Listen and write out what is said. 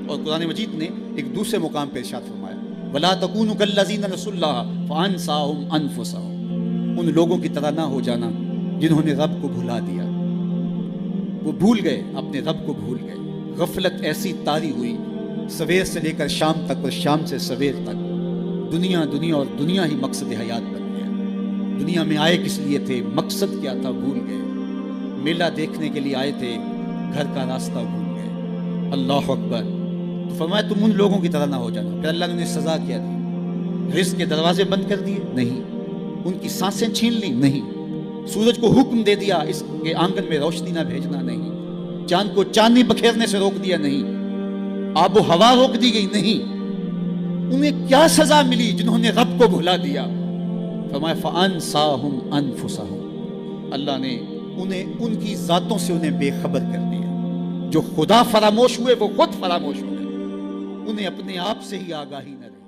اور قرآن مجید نے ایک دوسرے مقام پہ ارشاد فرمایا وَلَا تَكُونُوا كَالَّذِينَ نَسُوا اللَّهَ فَأَنسَاهُمْ أَنفُسَهُمْ، ان لوگوں کی طرح نہ ہو جانا جنہوں نے رب کو بھلا دیا، وہ بھول گئے، اپنے رب کو بھول گئے، غفلت ایسی طاری ہوئی سویر سے لے کر شام تک اور شام سے سویر تک دنیا اور دنیا ہی مقصد حیات بن گیا۔ دنیا میں آئے کس لیے تھے، مقصد کیا تھا، بھول گئے۔ میلہ دیکھنے کے لیے آئے تھے، گھر کا راستہ بھول گئے۔ اللہ اکبر۔ تو فرمایا تم ان لوگوں کی طرح نہ ہو جانا۔ پھر اللہ نے انہیں سزا کیا دی، رزق کے دروازے بند کر دیے؟ نہیں۔ ان کی سانسیں چھین لی؟ نہیں۔ سورج کو حکم دے دیا اس کے آنگن میں روشنی نہ بھیجنا؟ نہیں۔ چاند کو چاندنی بکھیرنے سے روک دیا؟ نہیں۔ آب و ہوا روک دی گئی؟ نہیں۔ انہیں کیا سزا ملی جنہوں نے رب کو بھلا دیا؟ فرمایا فَأَنسَاهُمْ أَنفُسَهُمْ، اللہ نے انہیں ان کی ذاتوں سے انہیں بے خبر کر دیا۔ جو خدا فراموش ہوئے وہ خود فراموش ہو گئے، انہیں اپنے آپ سے ہی آگاہی نہ رہی۔